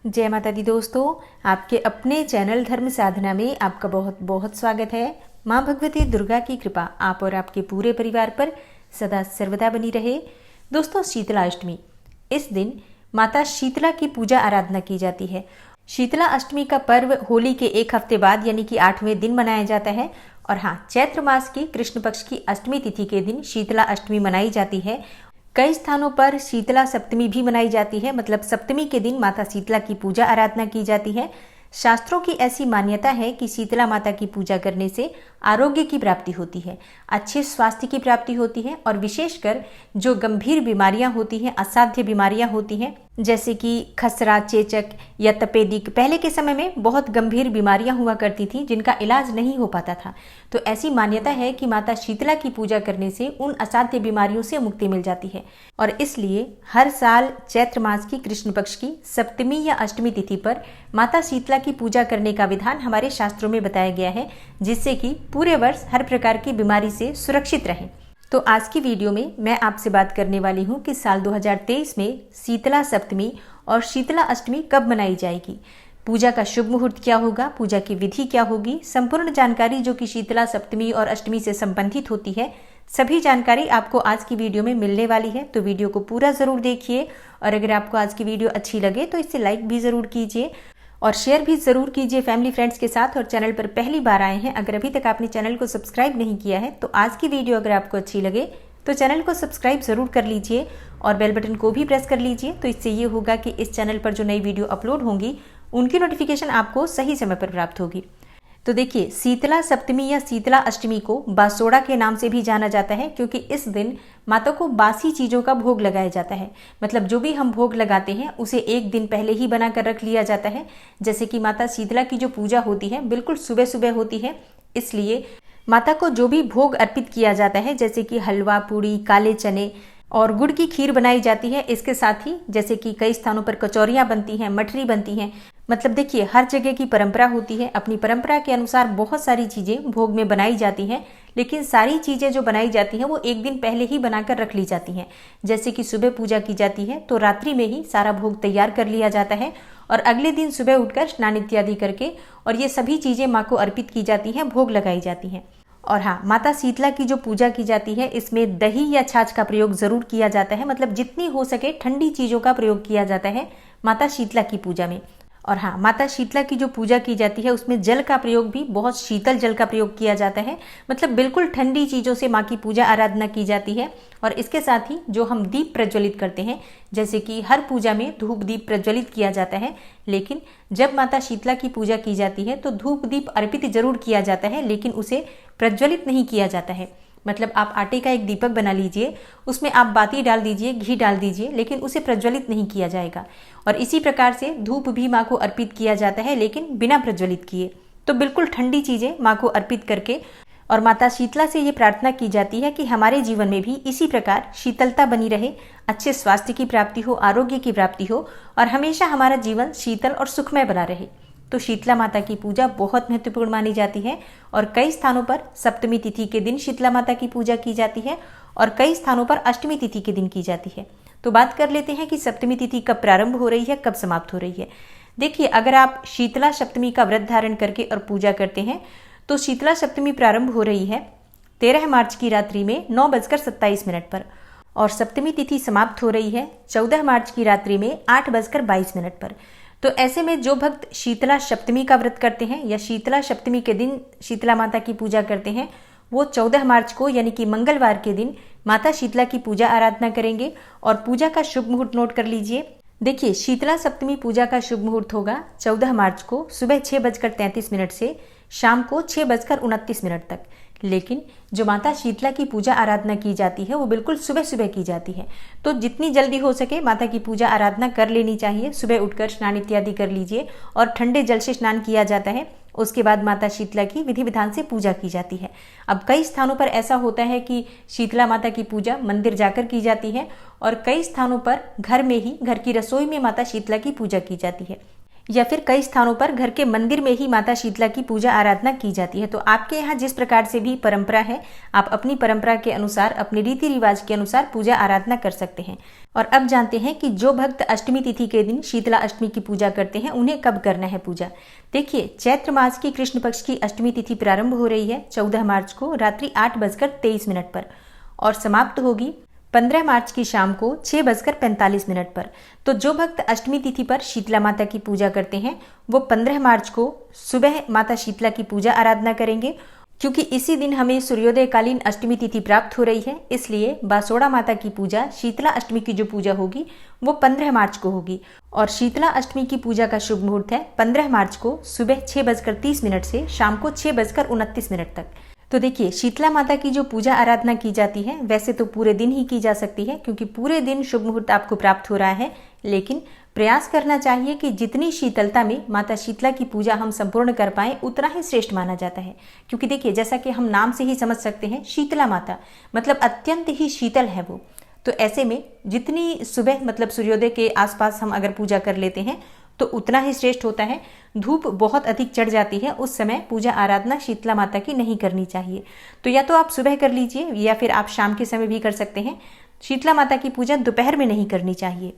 जय माता दी दोस्तों, आपके अपने चैनल धर्म साधना में आपका बहुत बहुत स्वागत है। माँ भगवती दुर्गा की कृपा आप और आपके पूरे परिवार पर सदा सर्वदा बनी रहे। दोस्तों, शीतला अष्टमी, इस दिन माता शीतला की पूजा आराधना की जाती है। शीतला अष्टमी का पर्व होली के एक हफ्ते बाद यानी कि 8वें दिन मनाया जाता है। और हाँ, चैत्र मास की कृष्ण पक्ष की अष्टमी तिथि के दिन शीतला अष्टमी मनाई जाती है। कई स्थानों पर शीतला सप्तमी भी मनाई जाती है, मतलब सप्तमी के दिन माता शीतला की पूजा आराधना की जाती है। शास्त्रों की ऐसी मान्यता है कि शीतला माता की पूजा करने से आरोग्य की प्राप्ति होती है, अच्छे स्वास्थ्य की प्राप्ति होती है और विशेषकर जो गंभीर बीमारियां होती हैं, असाध्य बीमारियां होती हैं, जैसे कि खसरा, चेचक या तपेदिक, पहले के समय में बहुत गंभीर बीमारियां हुआ करती थी जिनका इलाज नहीं हो पाता था। तो ऐसी मान्यता है कि माता शीतला की पूजा करने से उन असाध्य बीमारियों से मुक्ति मिल जाती है और इसलिए हर साल चैत्र मास की कृष्ण पक्ष की सप्तमी या अष्टमी तिथि पर माता शीतला की पूजा करने का विधान हमारे शास्त्रों में बताया गया है, जिससे कि पूरे वर्ष हर प्रकार की बीमारी से सुरक्षित रहें। तो आज की वीडियो में मैं आपसे बात करने वाली हूँ कि साल 2023 में शीतला सप्तमी और शीतला अष्टमी कब मनाई जाएगी, पूजा का शुभ मुहूर्त क्या होगा, पूजा की विधि क्या होगी, संपूर्ण जानकारी जो कि शीतला सप्तमी और अष्टमी से संबंधित होती है, सभी जानकारी आपको आज की वीडियो में मिलने वाली है। तो वीडियो को पूरा जरूर देखिए और अगर आपको आज की वीडियो अच्छी लगे तो इसे लाइक भी जरूर कीजिए और शेयर भी जरूर कीजिए फैमिली फ्रेंड्स के साथ। और चैनल पर पहली बार आए हैं, अगर अभी तक आपने चैनल को सब्सक्राइब नहीं किया है तो आज की वीडियो अगर आपको अच्छी लगे तो चैनल को सब्सक्राइब जरूर कर लीजिए और बेल बटन को भी प्रेस कर लीजिए। तो इससे ये होगा कि इस चैनल पर जो नई वीडियो अपलोड होंगी उनकी नोटिफिकेशन आपको सही समय पर प्राप्त होगी। तो देखिए, शीतला सप्तमी या शीतला अष्टमी को बासोड़ा के नाम से भी जाना जाता है, क्योंकि इस दिन माता को बासी चीज़ों का भोग लगाया जाता है। मतलब जो भी हम भोग लगाते हैं उसे एक दिन पहले ही बनाकर रख लिया जाता है। जैसे कि माता शीतला की जो पूजा होती है बिल्कुल सुबह सुबह होती है, इसलिए माता को जो भी भोग अर्पित किया जाता है, जैसे कि हलवा पूड़ी, काले चने और गुड़ की खीर बनाई जाती है। इसके साथ ही जैसे कि कई स्थानों पर कचौरियाँ बनती हैं, मठरी बनती हैं। मतलब देखिए, हर जगह की परंपरा होती है, अपनी परंपरा के अनुसार बहुत सारी चीज़ें भोग में बनाई जाती हैं, लेकिन सारी चीज़ें जो बनाई जाती हैं वो एक दिन पहले ही बनाकर रख ली जाती हैं। जैसे कि सुबह पूजा की जाती है तो रात्रि में ही सारा भोग तैयार कर लिया जाता है और अगले दिन सुबह उठकर स्नान इत्यादि करके और ये सभी चीज़ें माँ को अर्पित की जाती हैं, भोग लगाई जाती हैं। और हाँ, माता शीतला की जो पूजा की जाती है इसमें दही या छाछ का प्रयोग जरूर किया जाता है, मतलब जितनी हो सके ठंडी चीज़ों का प्रयोग किया जाता है माता शीतला की पूजा में। और हाँ, माता शीतला की जो पूजा की जाती है उसमें जल का प्रयोग भी बहुत शीतल जल का प्रयोग किया जाता है, मतलब बिल्कुल ठंडी चीज़ों से माँ की पूजा आराधना की जाती है। और इसके साथ ही जो हम दीप प्रज्वलित करते हैं, जैसे कि हर पूजा में धूप दीप प्रज्वलित किया जाता है, लेकिन जब माता शीतला की पूजा की जाती है तो धूप दीप अर्पित जरूर किया जाता है, लेकिन उसे प्रज्वलित नहीं किया जाता है। मतलब आप आटे का एक दीपक बना लीजिए, उसमें आप बाती डाल दीजिए, घी डाल दीजिए, लेकिन उसे प्रज्वलित नहीं किया जाएगा। और इसी प्रकार से धूप भी माँ को अर्पित किया जाता है, लेकिन बिना प्रज्वलित किए। तो बिल्कुल ठंडी चीज़ें माँ को अर्पित करके और माता शीतला से ये प्रार्थना की जाती है कि हमारे जीवन में भी इसी प्रकार शीतलता बनी रहे, अच्छे स्वास्थ्य की प्राप्ति हो, आरोग्य की प्राप्ति हो और हमेशा हमारा जीवन शीतल और सुखमय बना रहे। तो शीतला माता की पूजा बहुत महत्वपूर्ण मानी जाती है और कई स्थानों पर सप्तमी तिथि के दिन शीतला माता की पूजा की जाती है और कई स्थानों पर अष्टमी तिथि के दिन की जाती है। तो बात कर लेते हैं कि सप्तमी तिथि कब प्रारंभ हो रही है, कब समाप्त हो रही है। देखिए, अगर आप शीतला सप्तमी का व्रत धारण करके और पूजा करते हैं तो शीतला सप्तमी प्रारंभ हो रही है 13 मार्च की रात्रि में 9:27 पर और सप्तमी तिथि समाप्त हो रही है 14 मार्च की रात्रि में 8:22 पर। तो ऐसे में जो भक्त शीतला सप्तमी का व्रत करते हैं या शीतला सप्तमी के दिन शीतला माता की पूजा करते हैं, वो 14 मार्च को यानी कि मंगलवार के दिन माता शीतला की पूजा आराधना करेंगे। और पूजा का शुभ मुहूर्त नोट कर लीजिए। देखिए, शीतला सप्तमी पूजा का शुभ मुहूर्त होगा 14 मार्च को सुबह 6:33 से शाम को 6:29 तक। लेकिन जो माता शीतला की पूजा आराधना की जाती है वो बिल्कुल सुबह सुबह की जाती है। तो जितनी जल्दी हो सके माता की पूजा आराधना कर लेनी चाहिए। सुबह उठकर स्नान इत्यादि कर लीजिए और ठंडे जल से स्नान किया जाता है। उसके बाद माता शीतला की विधि विधान से पूजा की जाती है। अब कई स्थानों पर ऐसा होता है कि शीतला माता की पूजा मंदिर जाकर की जाती है और कई स्थानों पर घर में ही, घर की रसोई में माता शीतला की पूजा की जाती है। या फिर कई स्थानों पर घर के मंदिर में ही माता शीतला की पूजा आराधना की जाती है। तो आपके यहाँ जिस प्रकार से भी परंपरा है, आप अपनी परंपरा के अनुसार, अपने रीति रिवाज के अनुसार पूजा आराधना कर सकते हैं। और अब जानते हैं कि जो भक्त अष्टमी तिथि के दिन शीतला अष्टमी की पूजा करते हैं उन्हें कब करना है पूजा। देखिए, चैत्र मास की कृष्ण पक्ष की अष्टमी तिथि प्रारंभ हो रही है 14 मार्च को रात्रि 8:23 पर और समाप्त होगी 15 मार्च की शाम को 6:45 पर। तो जो भक्त अष्टमी तिथि पर शीतला माता की पूजा करते हैं वो 15 मार्च को सुबह माता शीतला की पूजा आराधना करेंगे। क्योंकि इसी दिन हमें सूर्योदय कालीन अष्टमी तिथि प्राप्त हो रही है, इसलिए बासोड़ा माता की पूजा, शीतला अष्टमी की जो पूजा होगी वो 15 मार्च को होगी। और शीतला अष्टमी की पूजा का शुभ मुहूर्त है 15 मार्च को सुबह 6:30 से शाम को 6:29 तक। तो देखिए, शीतला माता की जो पूजा आराधना की जाती है वैसे तो पूरे दिन ही की जा सकती है, क्योंकि पूरे दिन शुभ मुहूर्त आपको प्राप्त हो रहा है, लेकिन प्रयास करना चाहिए कि जितनी शीतलता में माता शीतला की पूजा हम संपूर्ण कर पाएं उतना ही श्रेष्ठ माना जाता है। क्योंकि देखिए, जैसा कि हम नाम से ही समझ सकते हैं, शीतला माता मतलब अत्यंत ही शीतल है वो। तो ऐसे में जितनी सुबह मतलब सूर्योदय के आसपास हम अगर पूजा कर लेते हैं तो उतना ही श्रेष्ठ होता है। धूप बहुत अधिक चढ़ जाती है, उस समय पूजा आराधना शीतला माता की नहीं करनी चाहिए। तो या तो आप सुबह कर लीजिए या फिर आप शाम के समय भी कर सकते हैं। शीतला माता की पूजा दोपहर में नहीं करनी चाहिए।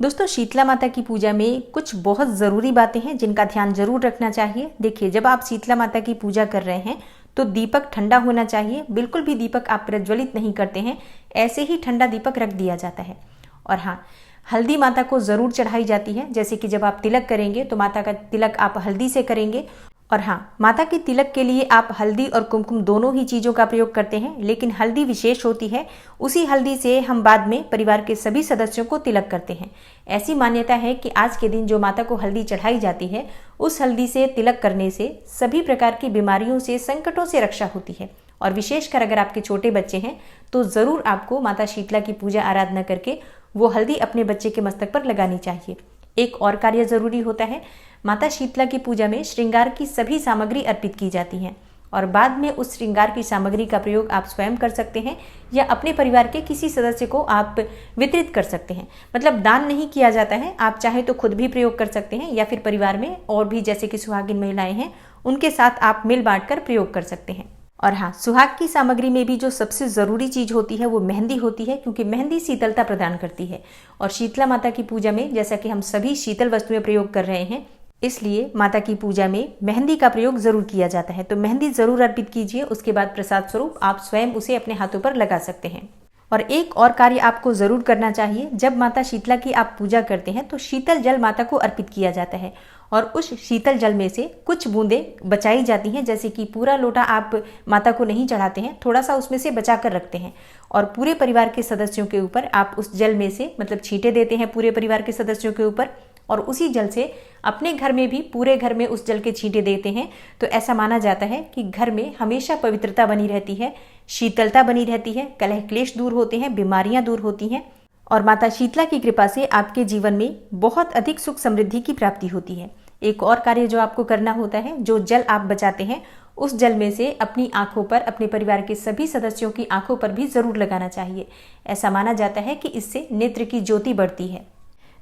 दोस्तों, शीतला माता की पूजा में कुछ बहुत ज़रूरी बातें हैं जिनका ध्यान जरूर रखना चाहिए। देखिए, जब आप शीतला माता की पूजा कर रहे हैं तो दीपक ठंडा होना चाहिए। बिल्कुल भी दीपक आप प्रज्वलित नहीं करते हैं, ऐसे ही ठंडा दीपक रख दिया जाता है। और हाँ, हल्दी माता को जरूर चढ़ाई जाती है। जैसे कि जब आप तिलक करेंगे तो माता का तिलक आप हल्दी से करेंगे। और हाँ, माता के तिलक के लिए आप हल्दी और कुमकुम दोनों ही चीज़ों का प्रयोग करते हैं, लेकिन हल्दी विशेष होती है। उसी हल्दी से हम बाद में परिवार के सभी सदस्यों को तिलक करते हैं। ऐसी मान्यता है कि आज के दिन जो माता को हल्दी चढ़ाई जाती है, उस हल्दी से तिलक करने से सभी प्रकार की बीमारियों से, संकटों से रक्षा होती है। और विशेषकर अगर आपके छोटे बच्चे हैं तो ज़रूर आपको माता शीतला की पूजा आराधना करके वो हल्दी अपने बच्चे के मस्तक पर लगानी चाहिए। एक और कार्य जरूरी होता है, माता शीतला की पूजा में श्रृंगार की सभी सामग्री अर्पित की जाती हैं और बाद में उस श्रृंगार की सामग्री का प्रयोग आप स्वयं कर सकते हैं या अपने परिवार के किसी सदस्य को आप वितरित कर सकते हैं। मतलब दान नहीं किया जाता है, आप चाहे तो खुद भी प्रयोग कर सकते हैं या फिर परिवार में और भी जैसे कि सुहागिन महिलाएं हैं उनके साथ आप मिल बांट कर प्रयोग कर सकते हैं। और हाँ, सुहाग की सामग्री में भी जो सबसे ज़रूरी चीज़ होती है वो मेहंदी होती है, क्योंकि मेहंदी शीतलता प्रदान करती है। और शीतला माता की पूजा में जैसा कि हम सभी शीतल वस्तुएं प्रयोग कर रहे हैं, इसलिए माता की पूजा में मेहंदी का प्रयोग जरूर किया जाता है। तो मेहंदी जरूर अर्पित कीजिए। उसके बाद प्रसाद स्वरूप आप स्वयं उसे अपने हाथों पर लगा सकते हैं। और एक और कार्य आपको जरूर करना चाहिए, जब माता शीतला की आप पूजा करते हैं तो शीतल जल माता को अर्पित किया जाता है और उस शीतल जल में से कुछ बूंदें बचाई जाती हैं। जैसे कि पूरा लोटा आप माता को नहीं चढ़ाते हैं, थोड़ा सा उसमें से बचा कर रखते हैं और पूरे परिवार के सदस्यों के ऊपर आप उस जल में से मतलब छींटे देते हैं पूरे परिवार के सदस्यों के ऊपर, और उसी जल से अपने घर में भी पूरे घर में उस जल के छींटे देते हैं। तो ऐसा माना जाता है कि घर में हमेशा पवित्रता बनी रहती है, शीतलता बनी रहती है, कलह क्लेश दूर होते हैं, बीमारियां दूर होती हैं और माता शीतला की कृपा से आपके जीवन में बहुत अधिक सुख समृद्धि की प्राप्ति होती है। एक और कार्य जो आपको करना होता है, जो जल आप बचाते हैं उस जल में से अपनी आंखों पर, अपने परिवार के सभी सदस्यों की आंखों पर भी जरूर लगाना चाहिए। ऐसा माना जाता है कि इससे नेत्र की ज्योति बढ़ती है।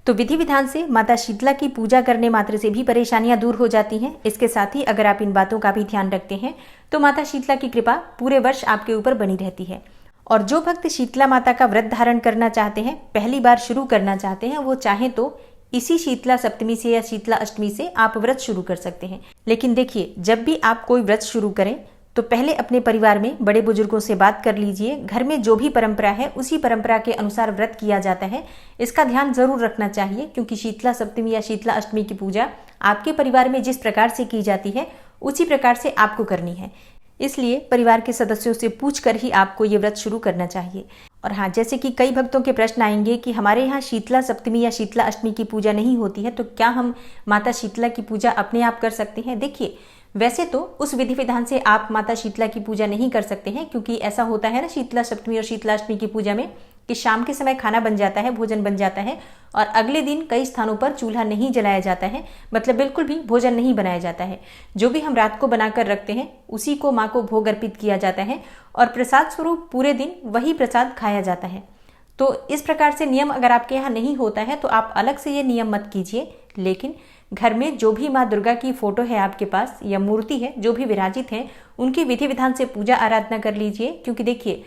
तो विधि विधान से माता शीतला की पूजा करने मात्र से भी परेशानियां दूर हो जाती हैं। इसके साथ ही अगर आप इन बातों का भी ध्यान रखते हैं तो माता शीतला की कृपा पूरे वर्ष आपके ऊपर बनी रहती है। और जो भक्त शीतला माता का व्रत धारण करना चाहते हैं, पहली बार शुरू करना चाहते हैं, वो चाहे तो इसी शीतला सप्तमी से या शीतला अष्टमी से आप व्रत शुरू कर सकते हैं। लेकिन देखिए, जब भी आप कोई व्रत शुरू करें तो पहले अपने परिवार में बड़े बुजुर्गों से बात कर लीजिए। घर में जो भी परंपरा है उसी परंपरा के अनुसार व्रत किया जाता है, इसका ध्यान जरूर रखना चाहिए। क्योंकि शीतला सप्तमी या शीतला अष्टमी की पूजा आपके परिवार में जिस प्रकार से की जाती है उसी प्रकार से आपको करनी है, इसलिए परिवार के सदस्यों से पूछकर ही आपको ये व्रत शुरू करना चाहिए। और हाँ, जैसे कि कई भक्तों के प्रश्न आएंगे कि हमारे यहाँ शीतला सप्तमी या शीतला अष्टमी की पूजा नहीं होती है, तो क्या हम माता शीतला की पूजा अपने आप कर सकते हैं? देखिए, वैसे तो उस विधि विधान से आप माता शीतला की पूजा नहीं कर सकते हैं, क्योंकि ऐसा होता है ना शीतला सप्तमी और शीतला अष्टमी की पूजा में कि शाम के समय खाना बन जाता है, भोजन बन जाता है और अगले दिन कई स्थानों पर चूल्हा नहीं जलाया जाता है, मतलब बिल्कुल भी भोजन नहीं बनाया जाता है। जो भी हम रात को बनाकर रखते हैं उसी को माँ को भोग अर्पित किया जाता है और प्रसाद स्वरूप पूरे दिन वही प्रसाद खाया जाता है। तो इस प्रकार से नियम अगर आपके यहाँ नहीं होता है तो आप अलग से ये नियम मत कीजिए, लेकिन घर में जो भी माँ दुर्गा की फोटो है आपके पास या मूर्ति है, जो भी विराजित है, उनकी विधि विधान से पूजा आराधना कर लीजिए। क्योंकि देखिए,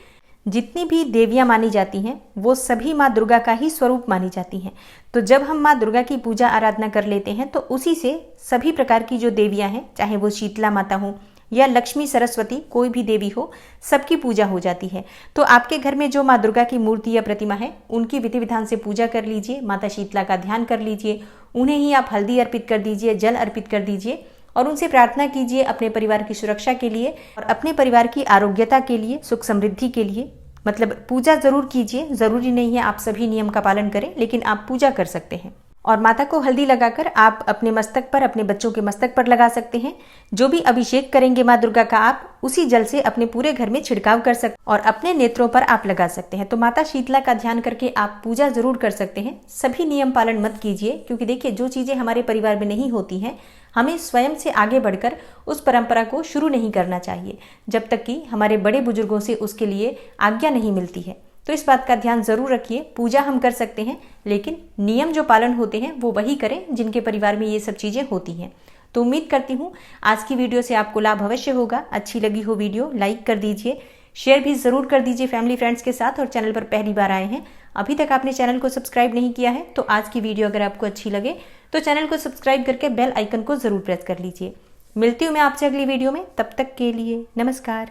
जितनी भी देवियां मानी जाती हैं वो सभी माँ दुर्गा का ही स्वरूप मानी जाती हैं। तो जब हम माँ दुर्गा की पूजा आराधना कर लेते हैं तो उसी से सभी प्रकार की जो देवियां हैं, चाहे वो शीतला माता हो या लक्ष्मी, सरस्वती, कोई भी देवी हो, सबकी पूजा हो जाती है। तो आपके घर में जो माँ दुर्गा की मूर्ति या प्रतिमा है उनकी विधि विधान से पूजा कर लीजिए, माता शीतला का ध्यान कर लीजिए, उन्हें ही आप हल्दी अर्पित कर दीजिए, जल अर्पित कर दीजिए और उनसे प्रार्थना कीजिए अपने परिवार की सुरक्षा के लिए और अपने परिवार की आरोग्यता के लिए, सुख समृद्धि के लिए। मतलब पूजा जरूर कीजिए, जरूरी नहीं है आप सभी नियम का पालन करें, लेकिन आप पूजा कर सकते हैं। और माता को हल्दी लगाकर आप अपने मस्तक पर, अपने बच्चों के मस्तक पर लगा सकते हैं। जो भी अभिषेक करेंगे माँ दुर्गा का, आप उसी जल से अपने पूरे घर में छिड़काव कर सकते और अपने नेत्रों पर आप लगा सकते हैं। तो माता शीतला का ध्यान करके आप पूजा जरूर कर सकते हैं। सभी नियम पालन मत कीजिए, क्योंकि देखिए, जो चीजें हमारे परिवार में नहीं होती हैं, हमें स्वयं से आगे बढ़कर उस परंपरा को शुरू नहीं करना चाहिए जब तक कि हमारे बड़े बुजुर्गों से उसके लिए आज्ञा नहीं मिलती है। तो इस बात का ध्यान जरूर रखिए। पूजा हम कर सकते हैं, लेकिन नियम जो पालन होते हैं वो वही करें जिनके परिवार में ये सब चीजें होती हैं। तो उम्मीद करती हूँ आज की वीडियो से आपको लाभ अवश्य होगा। अच्छी लगी हो वीडियो लाइक कर दीजिए, शेयर भी जरूर कर दीजिए फैमिली फ्रेंड्स के साथ। और चैनल पर पहली बार आए हैं, अभी तक आपने चैनल को सब्सक्राइब नहीं किया है, तो आज की वीडियो अगर आपको अच्छी लगे तो चैनल को सब्सक्राइब करके बेल आइकन को जरूर प्रेस कर लीजिए। मिलती हूँ मैं आपसे अगली वीडियो में, तब तक के लिए नमस्कार।